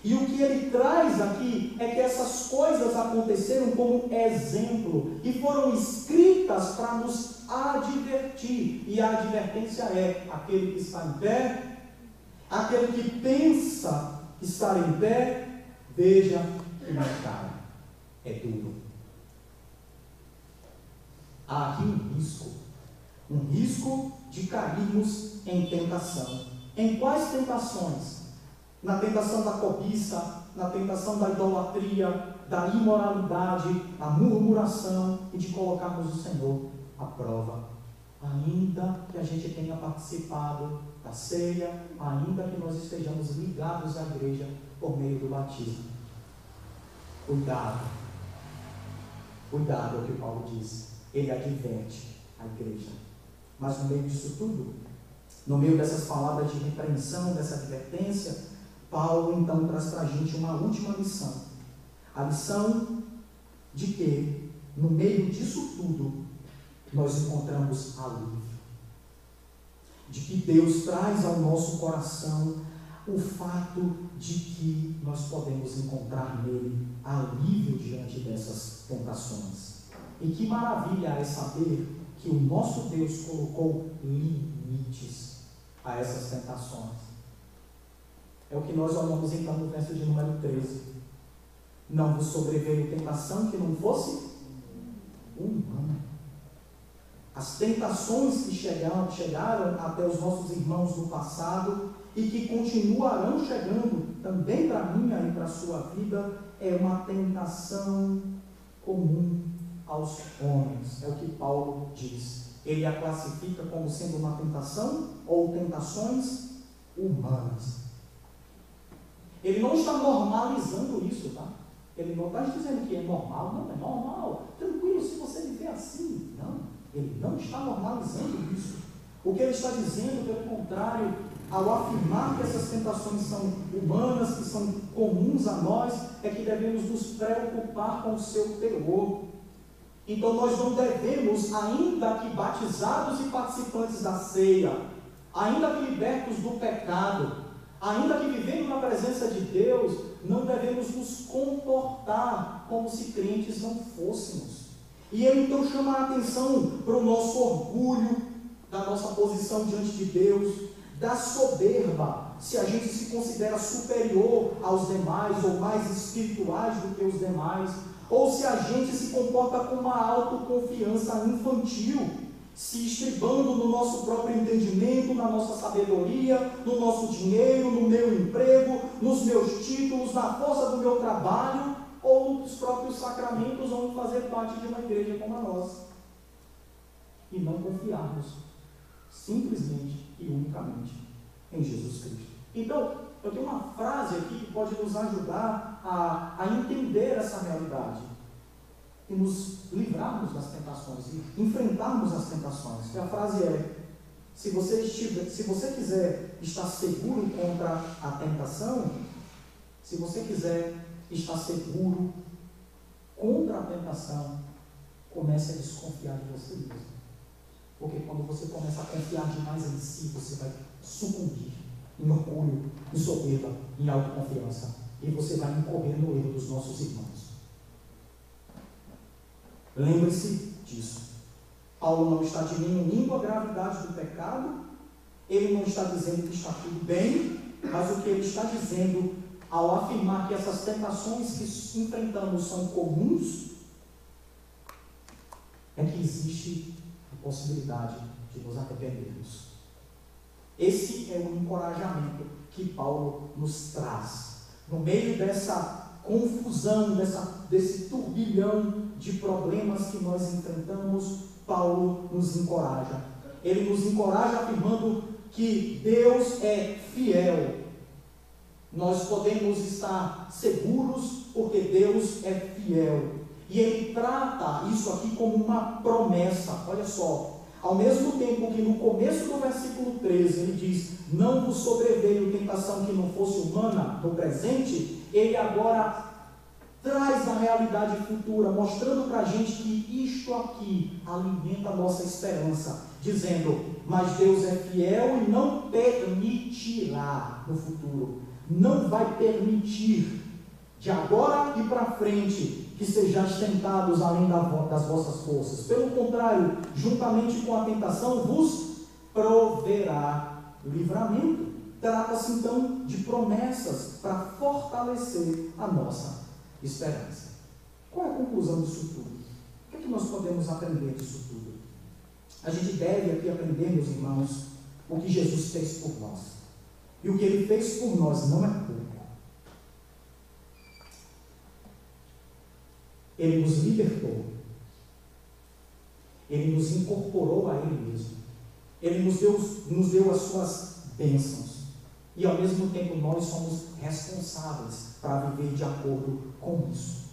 E o que ele traz aqui é que essas coisas aconteceram como exemplo e foram escritas para nos advertir. E a advertência é: aquele que está em pé, aquele que pensa estar em pé, veja que não cai. É duro. Há aqui um risco de cairmos em tentação. Em quais tentações? Na tentação da cobiça, na tentação da idolatria, da imoralidade, da murmuração e de colocarmos o Senhor à prova. Ainda que a gente tenha participado da ceia, ainda que nós estejamos ligados à igreja por meio do batismo. Cuidado. Cuidado é o que Paulo diz. Ele adverte a igreja. Mas no meio disso tudo, no meio dessas palavras de repreensão, dessa advertência, Paulo então traz para a gente uma última lição. A lição de que, no meio disso tudo, nós encontramos alívio. De que Deus traz ao nosso coração o fato de que nós podemos encontrar nele alívio diante dessas tentações. E que maravilha é saber que o nosso Deus colocou limites a essas tentações. É o que nós olhamos então no verso de número 13. Não vos sobreveio tentação que não fosse humana. As tentações que chegaram até os nossos irmãos do passado e que continuarão chegando também para a minha e para a sua vida, é uma tentação comum aos homens. É o que Paulo diz. Ele a classifica como sendo uma tentação ou tentações humanas. Ele não está normalizando isso, tá? Ele não está dizendo que é normal. Não, é normal. Tranquilo, se você viver assim. Não, ele não está normalizando isso. O que ele está dizendo, pelo contrário, ao afirmar que essas tentações são humanas, que são comuns a nós, é que devemos nos preocupar com o seu teor. Então nós não devemos, ainda que batizados e participantes da ceia, ainda que libertos do pecado, ainda que vivendo na presença de Deus, não devemos nos comportar como se crentes não fôssemos. E ele então chama a atenção para o nosso orgulho, da nossa posição diante de Deus, da soberba, se a gente se considera superior aos demais, ou mais espirituais do que os demais, ou se a gente se comporta com uma autoconfiança infantil, se estribando no nosso próprio entendimento, na nossa sabedoria, no nosso dinheiro, no meu emprego, nos meus títulos, na força do meu trabalho, ou nos próprios sacramentos, ou em fazer parte de uma igreja como a nossa. E não confiarmos simplesmente e unicamente em Jesus Cristo. Então, eu tenho uma frase aqui que pode nos ajudar a entender essa realidade e nos livrarmos das tentações e enfrentarmos as tentações. E a frase é: se você quiser estar seguro contra a tentação, se você quiser estar seguro contra a tentação, comece a desconfiar de você mesmo. Porque quando você começa a confiar demais em si, você vai sucumbir em orgulho, em soberba, em autoconfiança. E você vai incorrer no erro dos nossos irmãos. Lembre-se disso. Paulo não está diminuindo a gravidade do pecado, ele não está dizendo que está tudo bem, mas o que ele está dizendo, ao afirmar que essas tentações que enfrentamos são comuns, é que existe a possibilidade de nos arrependermos. Esse é o encorajamento que Paulo nos traz. No meio dessa confusão, desse turbilhão de problemas que nós enfrentamos, Paulo nos encoraja. Ele nos encoraja afirmando que Deus é fiel. Nós podemos estar seguros porque Deus é fiel. E ele trata isso aqui como uma promessa. Olha só, ao mesmo tempo que no começo do versículo 13 ele diz: não vos sobreveio tentação que não fosse humana no presente, ele agora traz a realidade futura, mostrando para a gente que isto aqui alimenta a nossa esperança, dizendo: mas Deus é fiel e não permitirá no futuro, não vai permitir de agora e para frente que sejais tentados além das vossas forças. Pelo contrário, juntamente com a tentação vos proverá livramento. Trata-se então de promessas para fortalecer a nossa esperança. Qual é a conclusão disso tudo? O que é que nós podemos aprender disso tudo? A gente deve aqui aprender, meus irmãos, o que Jesus fez por nós. E o que Ele fez por nós não é pouco. Ele nos libertou. Ele nos incorporou a Ele mesmo. Ele nos deu as suas bênçãos. E ao mesmo tempo nós somos responsáveis para viver de acordo com isso.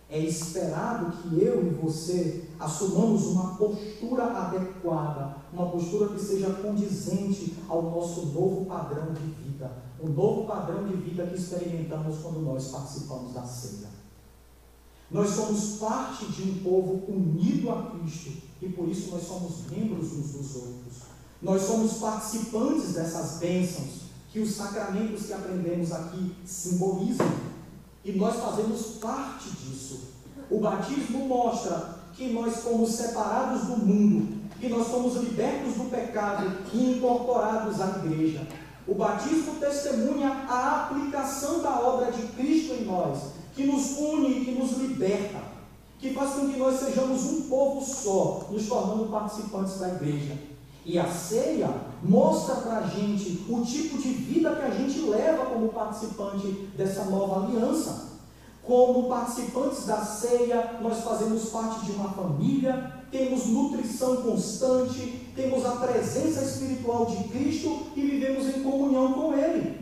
É esperado que eu e você assumamos uma postura adequada, uma postura que seja condizente ao nosso novo padrão de vida, o novo padrão de vida que experimentamos quando nós participamos da ceia. Nós somos parte de um povo unido a Cristo e por isso nós somos membros uns dos outros. Nós somos participantes dessas bênçãos que os sacramentos que aprendemos aqui simbolizam. E nós fazemos parte disso. O batismo mostra que nós fomos separados do mundo, que nós fomos libertos do pecado e incorporados à igreja. O batismo testemunha a aplicação da obra de Cristo em nós, que nos une e que nos liberta, que faz com que nós sejamos um povo só, nos tornando participantes da igreja. E a ceia mostra para a gente o tipo de vida que a gente leva como participante dessa nova aliança. Como participantes da ceia, nós fazemos parte de uma família, temos nutrição constante, temos a presença espiritual de Cristo e vivemos em comunhão com Ele.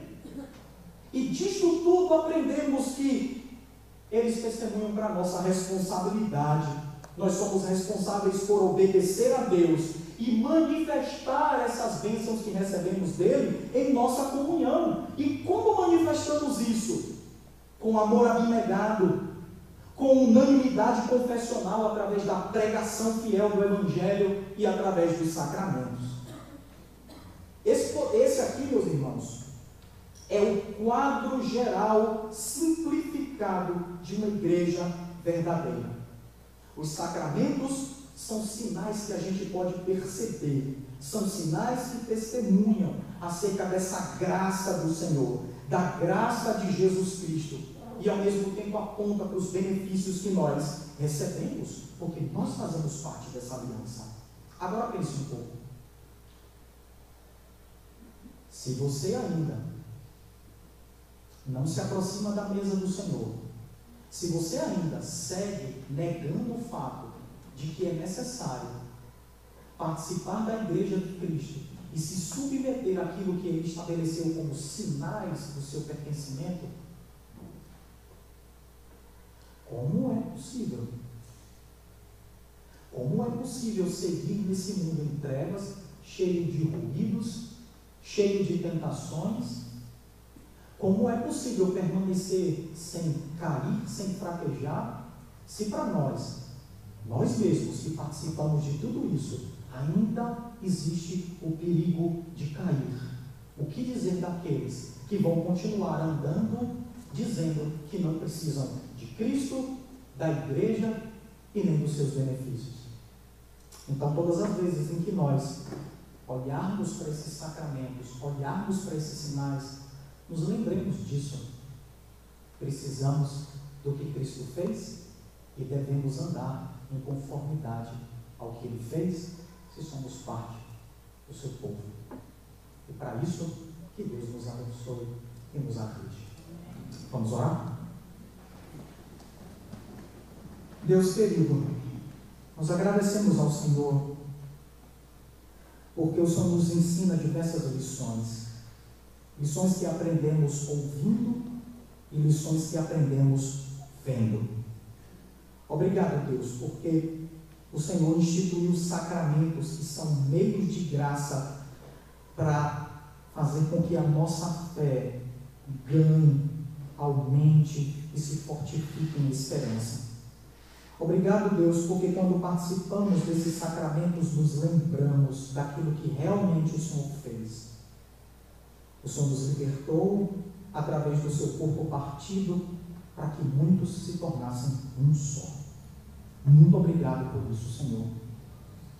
E disto tudo aprendemos que eles testemunham para a nossa responsabilidade. Nós somos responsáveis por obedecer a Deus e manifestar essas bênçãos que recebemos dele em nossa comunhão. E como manifestamos isso? Com amor abnegado, com unanimidade confessional através da pregação fiel do Evangelho e através dos sacramentos. Esse aqui, meus irmãos, é o quadro geral simplificado de uma igreja verdadeira. Os sacramentos são sinais que a gente pode perceber, são sinais que testemunham acerca dessa graça do Senhor, da graça de Jesus Cristo, e ao mesmo tempo aponta para os benefícios que nós recebemos, porque nós fazemos parte dessa aliança. Agora pense um pouco. Se você ainda não se aproxima da mesa do Senhor, se você ainda segue negando o fato de que é necessário participar da igreja de Cristo e se submeter àquilo que Ele estabeleceu como sinais do seu pertencimento, como é possível? Como é possível seguir nesse mundo em trevas, cheio de ruídos, cheio de tentações? Como é possível permanecer sem cair, sem fraquejar, se para nós mesmos que participamos de tudo isso, ainda existe o perigo de cair? O que dizer daqueles que vão continuar andando, dizendo que não precisam de Cristo, da igreja e nem dos seus benefícios? Então, todas as vezes em que nós olharmos para esses sacramentos, olharmos para esses sinais, nos lembremos disso. Precisamos do que Cristo fez e devemos andar em conformidade ao que Ele fez, se somos parte do seu povo. E para isso, que Deus nos abençoe e nos ajude. Vamos orar? Deus querido, nós agradecemos ao Senhor, porque o Senhor nos ensina diversas lições. Lições que aprendemos ouvindo e lições que aprendemos vendo. Obrigado, Deus, porque o Senhor instituiu os sacramentos, que são meios de graça para fazer com que a nossa fé ganhe, aumente e se fortifique em esperança. Obrigado, Deus, porque quando participamos desses sacramentos, nos lembramos daquilo que realmente o Senhor fez. O Senhor nos libertou através do seu corpo partido para que muitos se tornassem um só. Muito obrigado por isso, Senhor.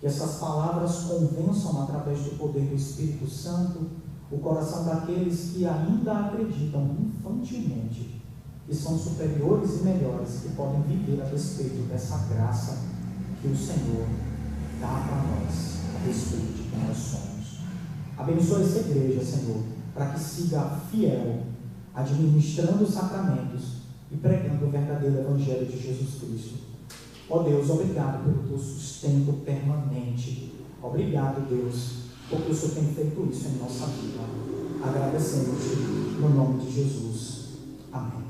Que essas palavras convençam, através do poder do Espírito Santo, o coração daqueles que ainda acreditam infantilmente e são superiores e melhores, que podem viver a respeito dessa graça que o Senhor dá para nós, a respeito de quem nós somos. Abençoa essa igreja, Senhor, para que siga fiel, administrando os sacramentos e pregando o verdadeiro Evangelho de Jesus Cristo. Ó Deus, obrigado pelo teu sustento permanente. Obrigado, Deus, porque o Senhor tem feito isso em nossa vida. Agradecemos-te no nome de Jesus. Amém.